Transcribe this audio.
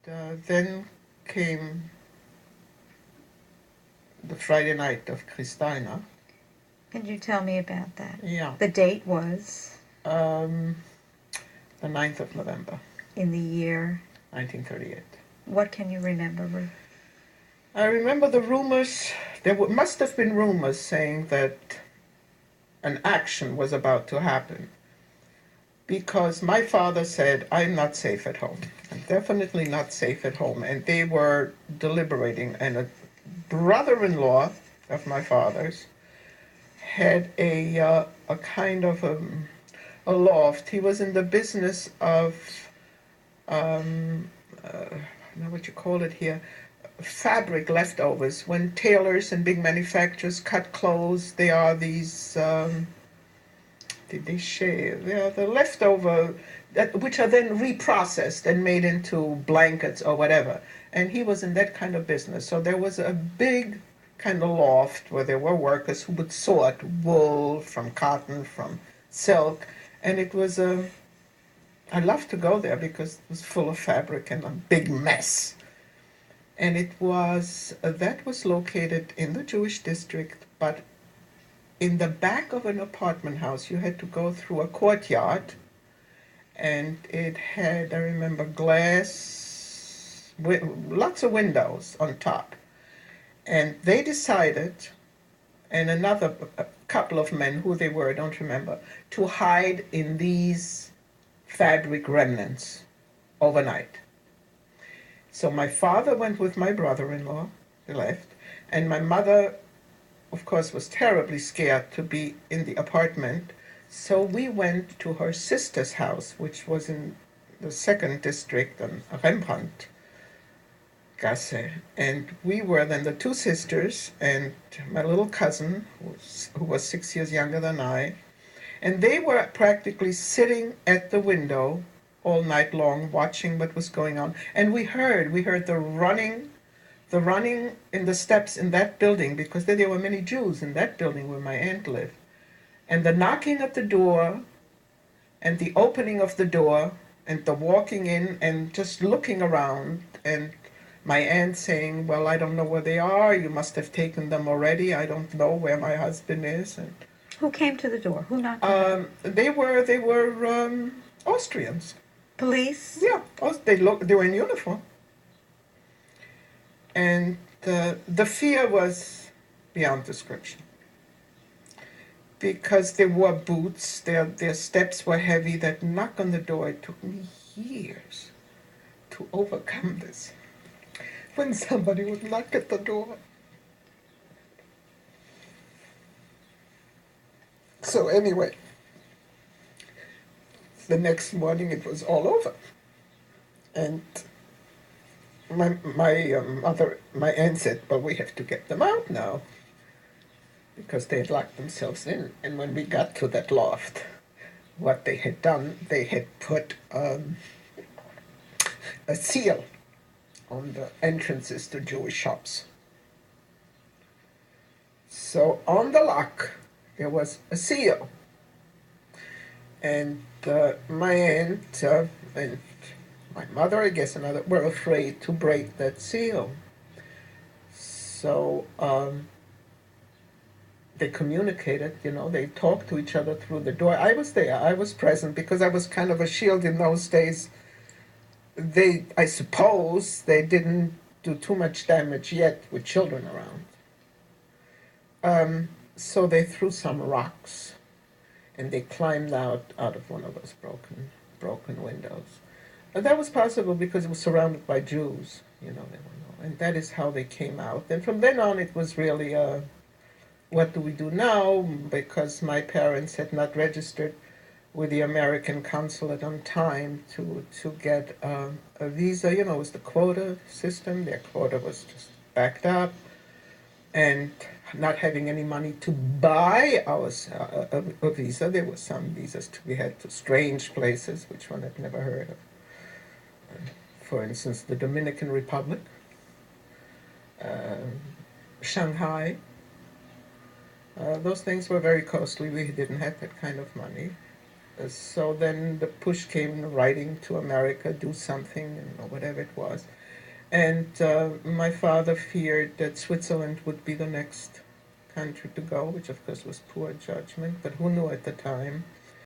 Then came the Friday night of Kristallnacht. Can you tell me about that? Yeah. The date was Um, the 9th of November, in the year. 1938. What can you remember, Ruth? I remember the rumors. Must have been rumors saying that an action was about to happen because my father said, I'm not safe at home. I'm definitely not safe at home. And they were deliberating, and a brother-in-law of my father's had a kind of a loft. He was in the business of, um, I don't know what you call it here, fabric leftovers. When tailors and big manufacturers cut clothes, they are these they shave. They are the leftover which are then reprocessed and made into blankets or whatever. And he was in that kind of business. So there was a big kind of loft where there were workers who would sort wool from cotton, from silk, and it was a. I loved to go there because it was full of fabric and a big mess. And it was that was located in the Jewish district, but in the back of an apartment house, you had to go through a courtyard, and it had, I remember, glass, lots of windows on top. And they decided, and another a couple of men, who they were, I don't remember, to hide in these fabric remnants overnight. So my father went with my brother-in-law, they left, and my mother, of course, was terribly scared to be in the apartment. So we went to her sister's house, which was in the second district on Rembrandt Gasse. And we were then the two sisters and my little cousin, who was 6 years younger than I. And they were practically sitting at the window all night long watching what was going on. And we heard the running in the steps in that building, because there were many Jews in that building where my aunt lived, and the knocking at the door, and the opening of the door, and the walking in and just looking around, and my aunt saying, well, I don't know where they are, you must have taken them already, I don't know where my husband is. And Who came to the door? Who knocked on the door? they were Austrians. Police? Yeah, they were in uniform. And the fear was beyond description, because they wore boots, their steps were heavy, that knock on the door. It took me years to overcome this. When somebody would knock at the door. So anyway, the next morning it was all over. And my aunt said, well, we have to get them out now, because they had locked themselves in. And when we got to that loft, what they had done, they had put a seal on the entrances to Jewish shops. So on the lock, there was a seal. And my aunt and my mother, I guess another, were afraid to break that seal. So they communicated, they talked to each other through the door. I was there, I was present, because I was kind of a shield in those days. I suppose they didn't do too much damage yet with children around. So they threw some rocks, and they climbed out of one of those broken windows. And that was possible because it was surrounded by Jews, and that is how they came out. And from then on, it was really what do we do now? Because my parents had not registered with the American consulate on time to get a visa. It was the quota system. Their quota was just backed up, and not having any money to buy a visa. There were some visas we had to strange places, which one had never heard of. For instance, the Dominican Republic, Shanghai. Those things were very costly. We didn't have that kind of money. So then the push came, writing to America, do something, or whatever it was. And my father feared that Switzerland would be the next country to go, which of course was poor judgment, but who knew at the time?